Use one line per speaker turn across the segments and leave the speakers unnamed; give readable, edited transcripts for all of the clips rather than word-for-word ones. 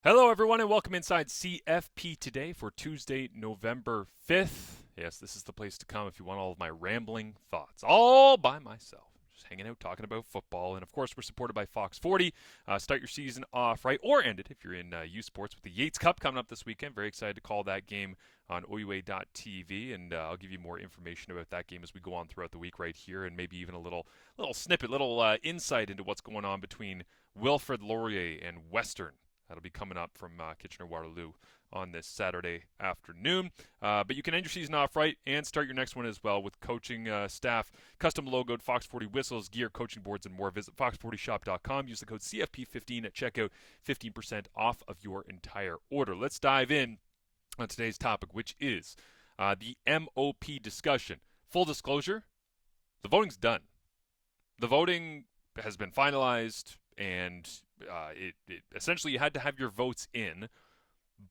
Hello, everyone, and welcome inside CFP Today for Tuesday, November 5th. Yes, this is the place to come if you want all of my rambling thoughts, all by myself. Just hanging out, talking about football. And of course, we're supported by Fox 40. Start your season off right, or end it if you're in U Sports with the Yates Cup coming up this weekend. Very excited to call that game on OUA.tv, and I'll give you more information about that game as we go on throughout the week right here, and maybe even a little snippet, little insight into what's going on between Wilfrid Laurier and Western. That'll be coming up from Kitchener-Waterloo on this Saturday afternoon. But you can end your season off right and start your next one as well with coaching staff, custom logoed Fox 40 whistles, gear, coaching boards, and more. Visit fox40shop.com. Use the code CFP15 at checkout, 15% off of your entire order. Let's dive in on today's topic, which is the MOP discussion. Full disclosure, the voting's done. The voting has been finalized, and it essentially you had to have your votes in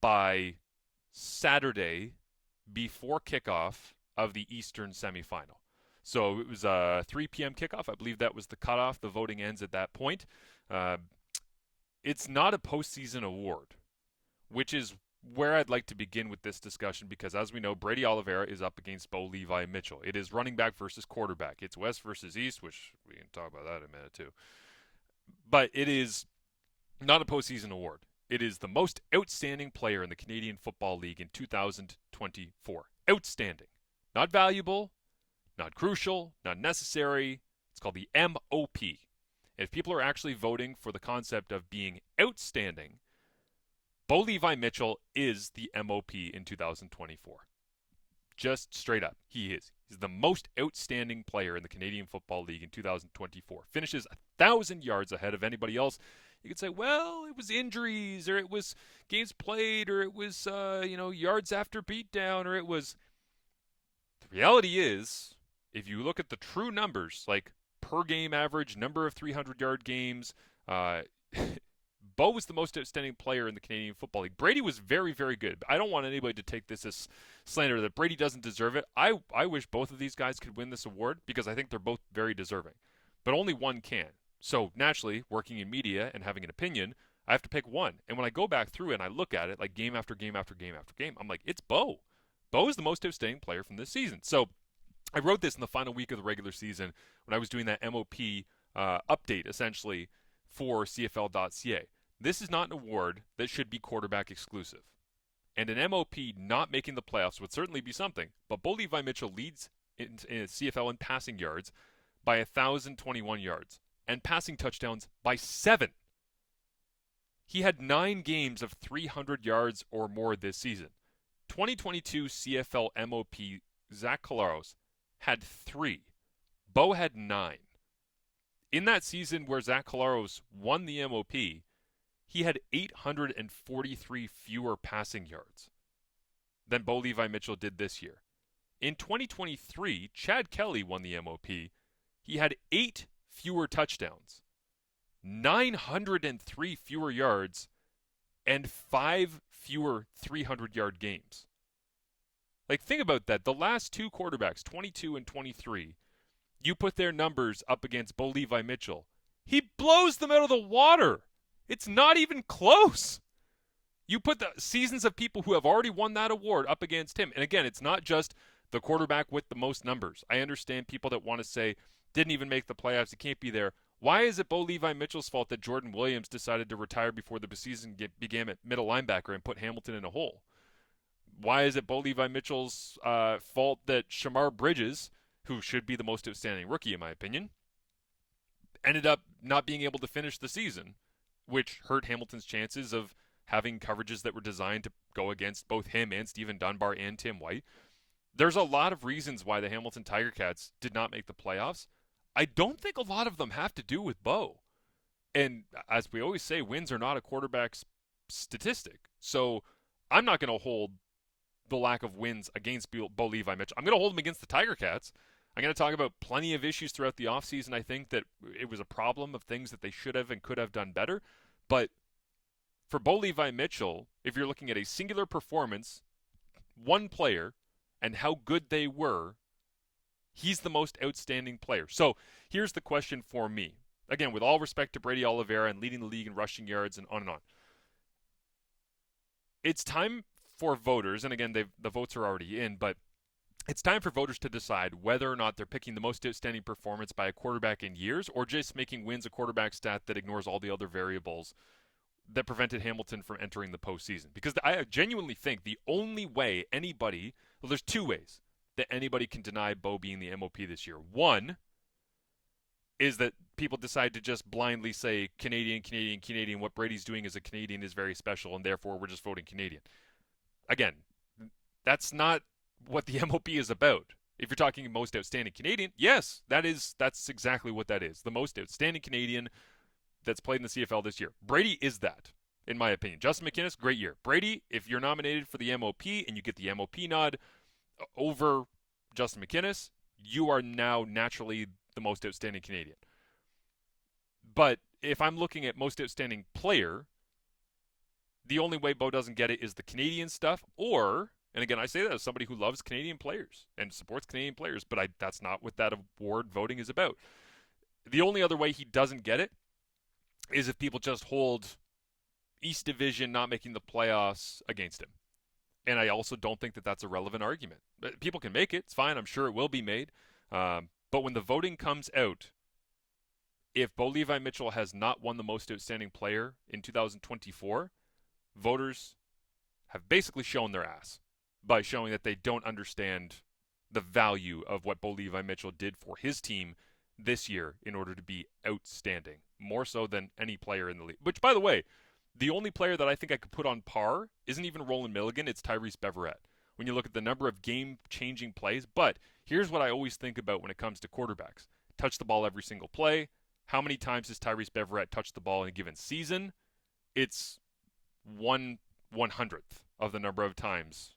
by Saturday before kickoff of the Eastern semifinal. So it was a 3 p.m. kickoff. I believe that was the cutoff. The voting ends at that point. Uh, it's not a postseason award, which is where I'd like to begin with this discussion because, as we know, Brady Oliveira is up against Bo Levi Mitchell. It is running back versus quarterback. It's West versus East, which we can talk about that in a minute too. But it is not a postseason award. It is the most outstanding player in the Canadian Football League in 2024. Outstanding. Not valuable, not crucial, not necessary. It's called the MOP. If people are actually voting for the concept of being outstanding, Bo Levi Mitchell is the MOP in 2024. Just straight up, he is. He's the most outstanding player in the Canadian Football League in 2024. Finishes 1,000 yards ahead of anybody else. You could say, well, it was injuries, or it was games played, or it was yards after beatdown, or it was. The reality is, if you look at the true numbers, like per game average, number of 300-yard games, uh, Bo was the most outstanding player in the Canadian Football League. Brady was very, very good. I don't want anybody to take this as slander that Brady doesn't deserve it. I wish both of these guys could win this award because I think they're both very deserving. But only one can. So naturally, working in media and having an opinion, I have to pick one. And when I go back through it and I look at it like game after game after game after game, I'm like, it's Bo. Bo is the most outstanding player from this season. So I wrote this in the final week of the regular season when I was doing that MOP update essentially for CFL.ca. This is not an award that should be quarterback exclusive. And an MOP not making the playoffs would certainly be something, but Bo Levi Mitchell leads in CFL in passing yards by 1,021 yards and passing touchdowns by 7. He had 9 games of 300 yards or more this season. 2022 CFL MOP Zach Collaros had 3. Bo had 9. In that season where Zach Collaros won the MOP, he had 843 fewer passing yards than Bo Levi Mitchell did this year. In 2023, Chad Kelly won the MOP. He had 8 fewer touchdowns, 903 fewer yards, and 5 fewer 300-yard games. Like, think about that. The last two quarterbacks, 22 and 23, you put their numbers up against Bo Levi Mitchell. He blows them out of the water. It's not even close. You put the seasons of people who have already won that award up against him. And again, it's not just the quarterback with the most numbers. I understand people that want to say, didn't even make the playoffs, he can't be there. Why is it Bo Levi Mitchell's fault that Jordan Williams decided to retire before the season began at middle linebacker and put Hamilton in a hole? Why is it Bo Levi Mitchell's fault that Shamar Bridges, who should be the most outstanding rookie in my opinion, ended up not being able to finish the season, which hurt Hamilton's chances of having coverages that were designed to go against both him and Stephen Dunbar and Tim White. There's a lot of reasons why the Hamilton Tiger Cats did not make the playoffs. I don't think a lot of them have to do with Bo. And as we always say, wins are not a quarterback's statistic. So I'm not going to hold the lack of wins against Bo Levi Mitchell. I'm going to hold him against the Tiger Cats. I'm going to talk about plenty of issues throughout the offseason. I think that it was a problem of things that they should have and could have done better. But for Bo Levi Mitchell, if you're looking at a singular performance, one player, and how good they were, he's the most outstanding player. So here's the question for me. Again, with all respect to Brady Oliveira and leading the league in rushing yards and on and on. it's time for voters, and again, the votes are already in, but it's time for voters to decide whether or not they're picking the most outstanding performance by a quarterback in years or just making wins a quarterback stat that ignores all the other variables that prevented Hamilton from entering the postseason. Because I genuinely think the only way anybody, well, there's two ways that anybody can deny Bo being the MOP this year. One is that people decide to just blindly say Canadian, Canadian, Canadian. What Brady's doing as a Canadian is very special, and therefore we're just voting Canadian. Again, that's not what the MOP is about. If you're talking most outstanding Canadian, yes, that's exactly what that is. The most outstanding Canadian that's played in the CFL this year. Brady is that, in my opinion. Justin McInnis, great year. Brady, if you're nominated for the MOP and you get the MOP nod over Justin McInnis, you are now naturally the most outstanding Canadian. But if I'm looking at most outstanding player, the only way Bo doesn't get it is the Canadian stuff, or, and again, I say that as somebody who loves Canadian players and supports Canadian players, but that's not what that award voting is about. The only other way he doesn't get it is if people just hold East Division not making the playoffs against him. And I also don't think that that's a relevant argument. But people can make it. It's fine. I'm sure it will be made. But when the voting comes out, if Bo Levi Mitchell has not won the most outstanding player in 2024, voters have basically shown their ass by showing that they don't understand the value of what Bo Levi Mitchell did for his team this year in order to be outstanding, more so than any player in the league. Which, by the way, the only player that I think I could put on par isn't even Roland Milligan, it's Tyrese Beverette. When you look at the number of game-changing plays, but here's what I always think about when it comes to quarterbacks. Touch the ball every single play. How many times has Tyrese Beverette touched the ball in a given season? It's 1/100th of the number of times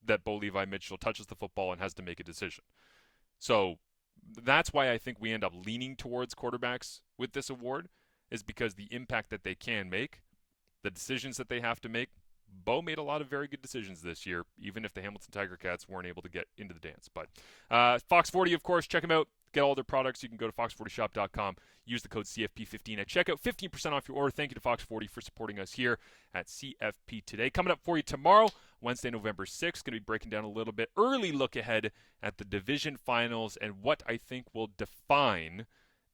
that Bo Levi Mitchell touches the football and has to make a decision. So that's why I think we end up leaning towards quarterbacks with this award, is because the impact that they can make, the decisions that they have to make. Bo made a lot of very good decisions this year, even if the Hamilton Tiger Cats weren't able to get into the dance. But Fox 40, of course, check them out. Get all their products. You can go to fox40shop.com. Use the code CFP15 at checkout. 15% off your order. Thank you to Fox 40 for supporting us here at CFP Today. Coming up for you tomorrow, Wednesday, November 6th. Going to be breaking down a little bit early look ahead at the division finals and what I think will define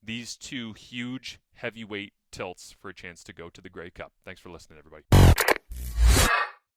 these two huge heavyweight tilts for a chance to go to the Grey Cup. Thanks for listening, everybody.